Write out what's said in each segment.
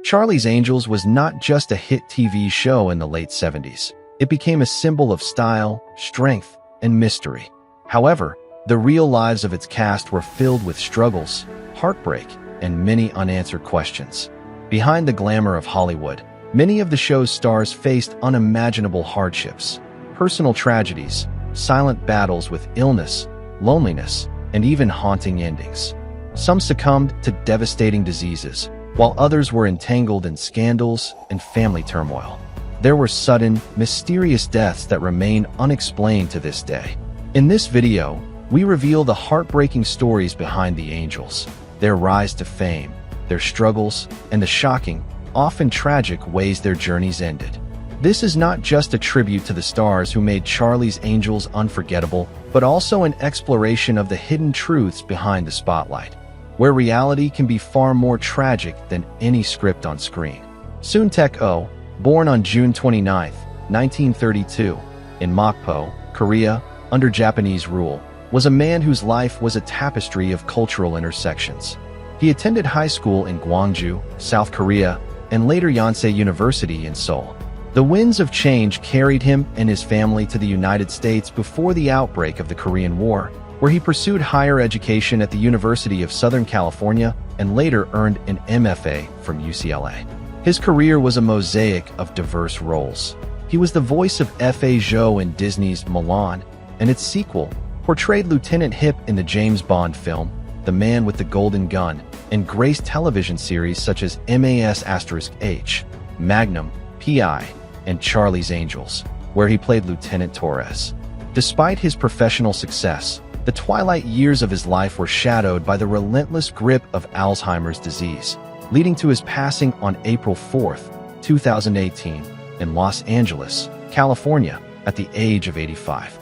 Charlie's Angels was not just a hit TV show in the late 70s. It became a symbol of style, strength, and mystery. However, the real lives of its cast were filled with struggles, heartbreak, and many unanswered questions. Behind the glamour of Hollywood, many of the show's stars faced unimaginable hardships, personal tragedies, silent battles with illness, loneliness, and even haunting endings. Some succumbed to devastating diseases, while others were entangled in scandals and family turmoil. There were sudden, mysterious deaths that remain unexplained to this day. In this video, we reveal the heartbreaking stories behind the Angels, their rise to fame, their struggles, and the shocking, often tragic ways their journeys ended. This is not just a tribute to the stars who made Charlie's Angels unforgettable, but also an exploration of the hidden truths behind the spotlight, where reality can be far more tragic than any script on screen. Soon Taek-oh, born on June 29, 1932, in Mokpo, Korea, under Japanese rule, was a man whose life was a tapestry of cultural intersections. He attended high school in Gwangju, South Korea, and later Yonsei University in Seoul. The winds of change carried him and his family to the United States before the outbreak of the Korean War, where he pursued higher education at the University of Southern California and later earned an MFA from UCLA. His career was a mosaic of diverse roles. He was the voice of F.A. Zhou in Disney's Mulan, and its sequel, portrayed Lieutenant Hip in the James Bond film, The Man with the Golden Gun, and graced television series such as MAS*H, Magnum, P.I., and Charlie's Angels, where he played Lieutenant Torres. Despite his professional success, the twilight years of his life were shadowed by the relentless grip of Alzheimer's disease, leading to his passing on April 4, 2018, in Los Angeles, California, at the age of 85.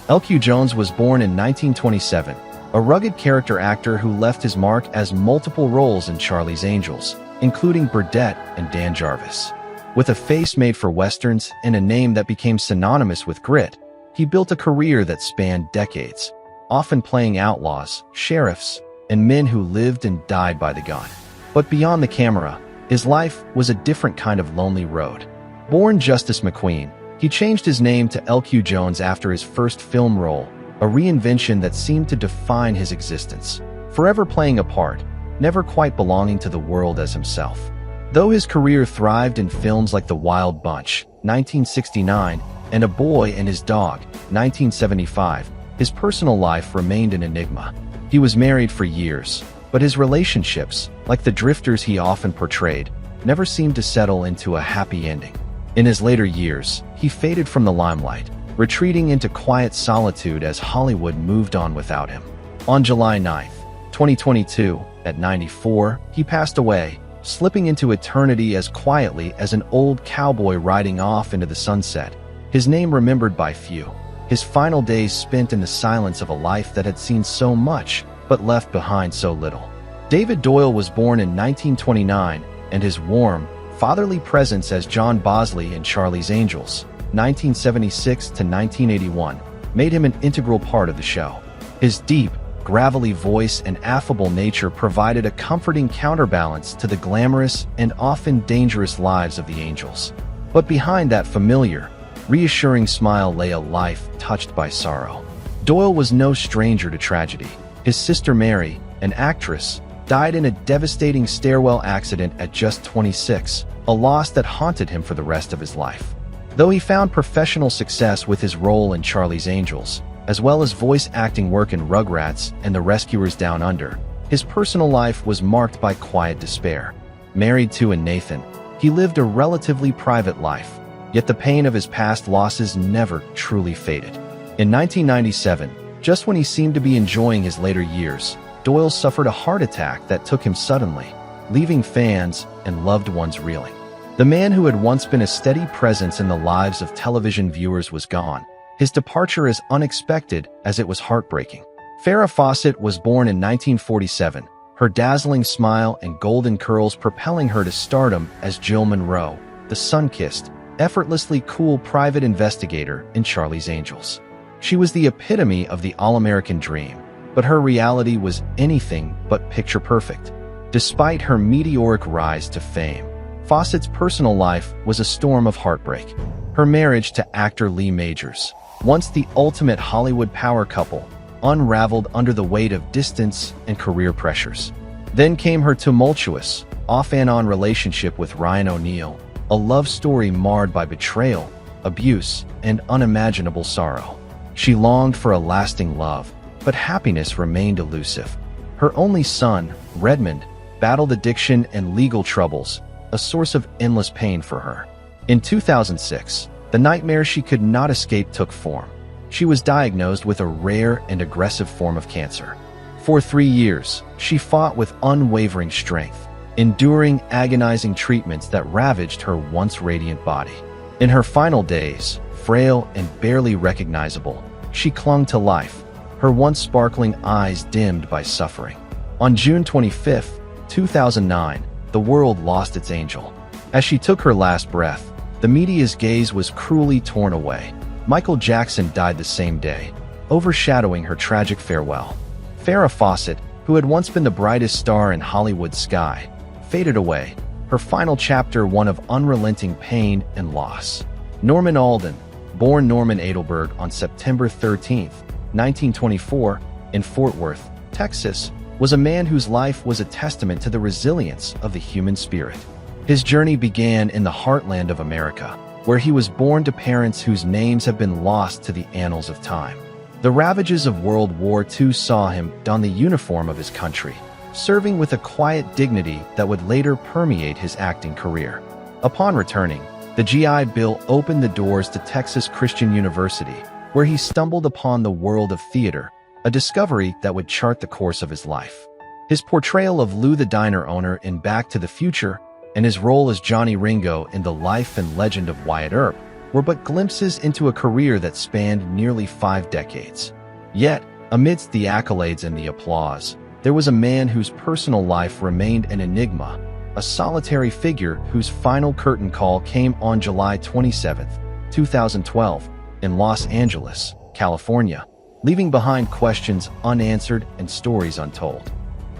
L.Q. Jones was born in 1927, a rugged character actor who left his mark as multiple roles in Charlie's Angels, including Burdette and Dan Jarvis. With a face made for westerns and a name that became synonymous with grit, he built a career that spanned decades, often playing outlaws, sheriffs, and men who lived and died by the gun. But beyond the camera, his life was a different kind of lonely road. Born Justice McQueen, he changed his name to L.Q. Jones after his first film role, a reinvention that seemed to define his existence, forever playing a part, never quite belonging to the world as himself. Though his career thrived in films like The Wild Bunch, 1969, and A Boy and His Dog, 1975, his personal life remained an enigma. He was married for years, but his relationships, like the drifters he often portrayed, never seemed to settle into a happy ending. In his later years, he faded from the limelight, retreating into quiet solitude as Hollywood moved on without him. On July 9, 2022, at 94, he passed away, slipping into eternity as quietly as an old cowboy riding off into the sunset, his name remembered by few, his final days spent in the silence of a life that had seen so much but left behind so little. David Doyle was born in 1929, and his warm, fatherly presence as John Bosley in Charlie's Angels, 1976 to 1981, made him an integral part of the show. His deep, gravelly voice and affable nature provided a comforting counterbalance to the glamorous and often dangerous lives of the Angels. But behind that familiar, reassuring smile lay a life touched by sorrow. Doyle was no stranger to tragedy. His sister Mary, an actress, died in a devastating stairwell accident at just 26, a loss that haunted him for the rest of his life. Though he found professional success with his role in Charlie's Angels, as well as voice acting work in Rugrats and The Rescuers Down Under, his personal life was marked by quiet despair. Married to Nathan, he lived a relatively private life, yet the pain of his past losses never truly faded. In 1997, just when he seemed to be enjoying his later years, Doyle suffered a heart attack that took him suddenly, leaving fans and loved ones reeling. The man who had once been a steady presence in the lives of television viewers was gone, his departure as unexpected as it was heartbreaking. Farrah Fawcett was born in 1947, her dazzling smile and golden curls propelling her to stardom as Jill Monroe, the sun-kissed, effortlessly cool private investigator in Charlie's Angels. She was the epitome of the all-American dream, but her reality was anything but picture-perfect. Despite her meteoric rise to fame, Fawcett's personal life was a storm of heartbreak. Her marriage to actor Lee Majors, once the ultimate Hollywood power couple, unraveled under the weight of distance and career pressures. Then came her tumultuous, off-and-on relationship with Ryan O'Neal, a love story marred by betrayal, abuse, and unimaginable sorrow. She longed for a lasting love, but happiness remained elusive. Her only son, Redmond, battled addiction and legal troubles, a source of endless pain for her. In 2006, the nightmare she could not escape took form. She was diagnosed with a rare and aggressive form of cancer. For 3 years, she fought with unwavering strength, enduring agonizing treatments that ravaged her once radiant body. In her final days, frail and barely recognizable, she clung to life, her once sparkling eyes dimmed by suffering. On June 25, 2009, the world lost its angel. As she took her last breath, the media's gaze was cruelly torn away. Michael Jackson died the same day, overshadowing her tragic farewell. Farrah Fawcett, who had once been the brightest star in Hollywood's sky, faded away, her final chapter one of unrelenting pain and loss. Norman Alden, born Norman Adelberg on September 13, 1924, in Fort Worth, Texas, was a man whose life was a testament to the resilience of the human spirit. His journey began in the heartland of America, where he was born to parents whose names have been lost to the annals of time. The ravages of World War II saw him don the uniform of his country, serving with a quiet dignity that would later permeate his acting career. Upon returning, the GI Bill opened the doors to Texas Christian University, where he stumbled upon the world of theater, a discovery that would chart the course of his life. His portrayal of Lou the diner owner in Back to the Future and his role as Johnny Ringo in The Life and Legend of Wyatt Earp were but glimpses into a career that spanned nearly 5 decades. Yet, amidst the accolades and the applause, there was a man whose personal life remained an enigma, a solitary figure whose final curtain call came on July 27, 2012, in Los Angeles, California, leaving behind questions unanswered and stories untold.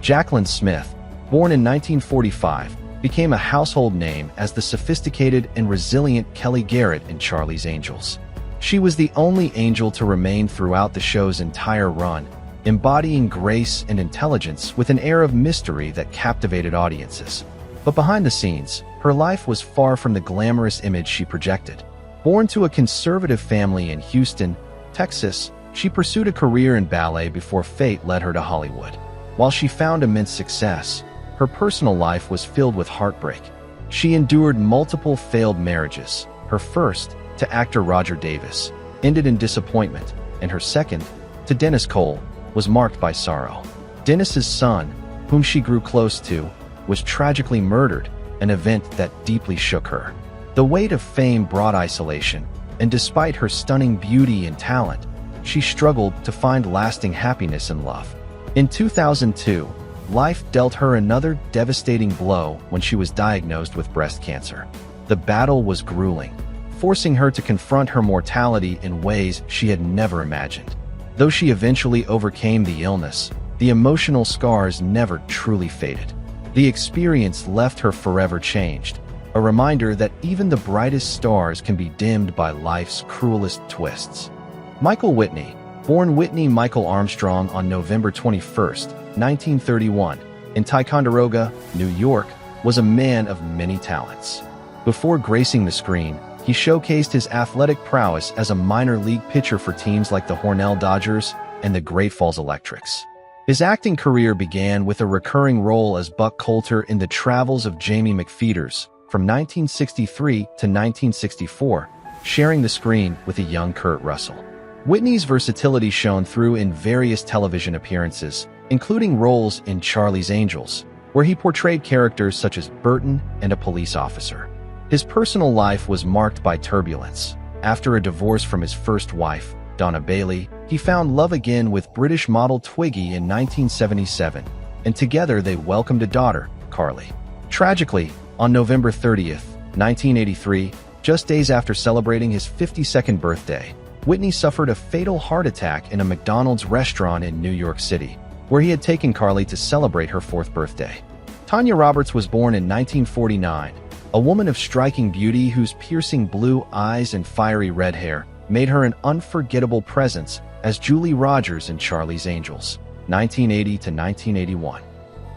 Jaclyn Smith, born in 1945, became a household name as the sophisticated and resilient Kelly Garrett in Charlie's Angels. She was the only angel to remain throughout the show's entire run, embodying grace and intelligence with an air of mystery that captivated audiences. But behind the scenes, her life was far from the glamorous image she projected. Born to a conservative family in Houston, Texas, she pursued a career in ballet before fate led her to Hollywood. While she found immense success, her personal life was filled with heartbreak. She endured multiple failed marriages. Her first, to actor Roger Davis, ended in disappointment, and her second, to Dennis Cole, was marked by sorrow. Dennis's son, whom she grew close to, was tragically murdered, an event that deeply shook her. The weight of fame brought isolation, and despite her stunning beauty and talent, she struggled to find lasting happiness and love. In 2002, life dealt her another devastating blow when she was diagnosed with breast cancer. The battle was grueling, forcing her to confront her mortality in ways she had never imagined. Though she eventually overcame the illness, the emotional scars never truly faded. The experience left her forever changed, a reminder that even the brightest stars can be dimmed by life's cruelest twists. Michael Whitney, born Whitney Michael Armstrong on November 21, 1931, in Ticonderoga, New York, was a man of many talents. Before gracing the screen, he showcased his athletic prowess as a minor league pitcher for teams like the Hornell Dodgers and the Great Falls Electrics. His acting career began with a recurring role as Buck Coulter in The Travels of Jamie McFeeters from 1963 to 1964, sharing the screen with a young Kurt Russell. Whitney's versatility shone through in various television appearances, including roles in Charlie's Angels, where he portrayed characters such as Burton and a police officer. His personal life was marked by turbulence. After a divorce from his first wife, Donna Bailey, he found love again with British model Twiggy in 1977, and together they welcomed a daughter, Carly. Tragically, on November 30, 1983, just days after celebrating his 52nd birthday, Whitney suffered a fatal heart attack in a McDonald's restaurant in New York City, where he had taken Carly to celebrate her 4th birthday. Tanya Roberts was born in 1949, A woman of striking beauty whose piercing blue eyes and fiery red hair made her an unforgettable presence as Julie Rogers in Charlie's Angels, 1980 to 1981.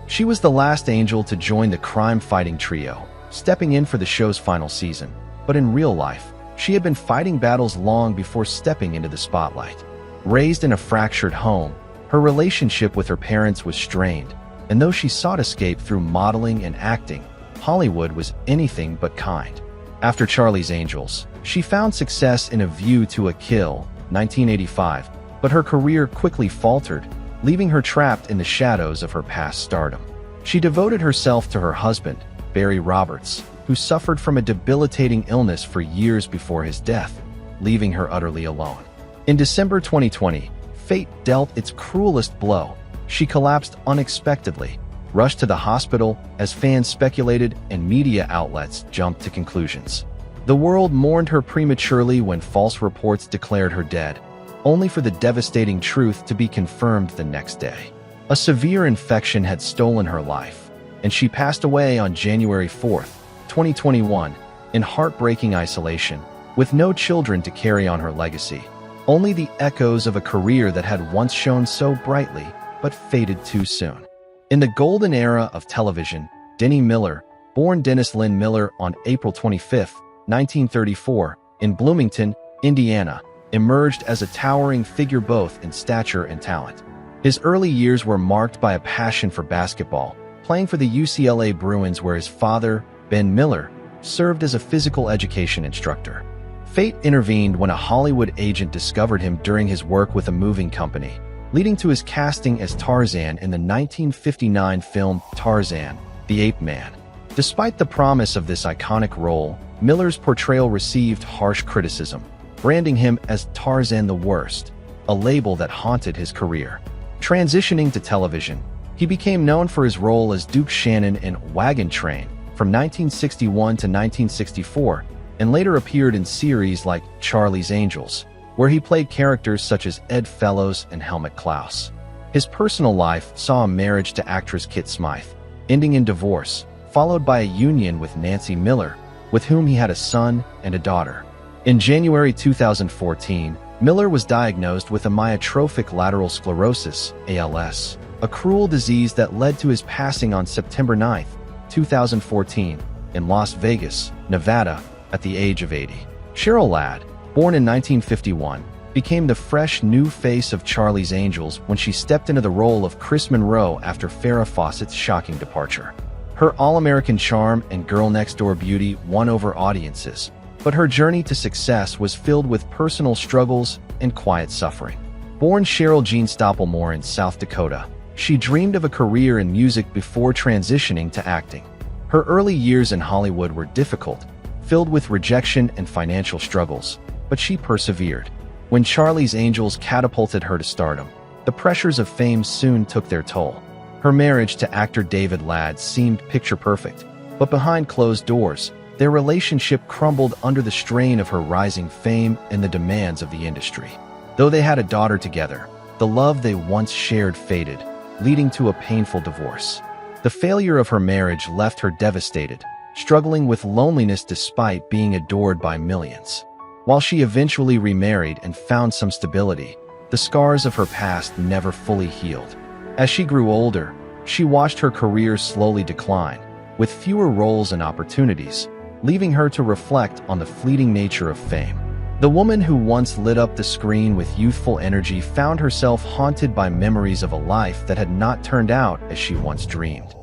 She was the last angel to join the crime-fighting trio, stepping in for the show's final season. But in real life, she had been fighting battles long before stepping into the spotlight. Raised in a fractured home, her relationship with her parents was strained, and though she sought escape through modeling and acting, Hollywood was anything but kind. After Charlie's Angels, she found success in A View to a Kill, 1985, but her career quickly faltered, leaving her trapped in the shadows of her past stardom. She devoted herself to her husband, Barry Roberts, who suffered from a debilitating illness for years before his death, leaving her utterly alone. In December 2020, fate dealt its cruelest blow. She collapsed unexpectedly, rushed to the hospital as fans speculated and media outlets jumped to conclusions. The world mourned her prematurely when false reports declared her dead, only for the devastating truth to be confirmed the next day. A severe infection had stolen her life, and she passed away on January 4, 2021, in heartbreaking isolation, with no children to carry on her legacy. Only the echoes of a career that had once shone so brightly, but faded too soon. In the golden era of television, Denny Miller, born Dennis Lynn Miller on April 25, 1934, in Bloomington, Indiana, emerged as a towering figure both in stature and talent. His early years were marked by a passion for basketball, playing for the UCLA Bruins where his father, Ben Miller, served as a physical education instructor. Fate intervened when a Hollywood agent discovered him during his work with a moving company, leading to his casting as Tarzan in the 1959 film Tarzan, the Ape Man. Despite the promise of this iconic role, Miller's portrayal received harsh criticism, branding him as Tarzan the Worst, a label that haunted his career. Transitioning to television, he became known for his role as Duke Shannon in Wagon Train from 1961 to 1964, and later appeared in series like Charlie's Angels, where he played characters such as Ed Fellows and Helmut Klaus. His personal life saw a marriage to actress Kit Smythe, ending in divorce, followed by a union with Nancy Miller, with whom he had a son and a daughter. In January 2014, Miller was diagnosed with amyotrophic lateral sclerosis, ALS, a cruel disease that led to his passing on September 9, 2014, in Las Vegas, Nevada, at the age of 80. Cheryl Ladd, born in 1951, became the fresh new face of Charlie's Angels when she stepped into the role of Chris Monroe after Farrah Fawcett's shocking departure. Her all-American charm and girl-next-door beauty won over audiences, but her journey to success was filled with personal struggles and quiet suffering. Born Cheryl Jean Stoppelmoor in South Dakota, she dreamed of a career in music before transitioning to acting. Her early years in Hollywood were difficult, filled with rejection and financial struggles, but she persevered. When Charlie's Angels catapulted her to stardom, the pressures of fame soon took their toll. Her marriage to actor David Ladd seemed picture-perfect, but behind closed doors, their relationship crumbled under the strain of her rising fame and the demands of the industry. Though they had a daughter together, the love they once shared faded, leading to a painful divorce. The failure of her marriage left her devastated, struggling with loneliness despite being adored by millions. While she eventually remarried and found some stability, the scars of her past never fully healed. As she grew older, she watched her career slowly decline, with fewer roles and opportunities, leaving her to reflect on the fleeting nature of fame. The woman who once lit up the screen with youthful energy found herself haunted by memories of a life that had not turned out as she once dreamed.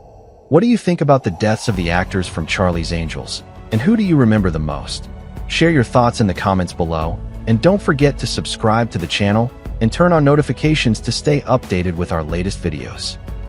What do you think about the deaths of the actors from Charlie's Angels? And who do you remember the most? Share your thoughts in the comments below, and don't forget to subscribe to the channel and turn on notifications to stay updated with our latest videos.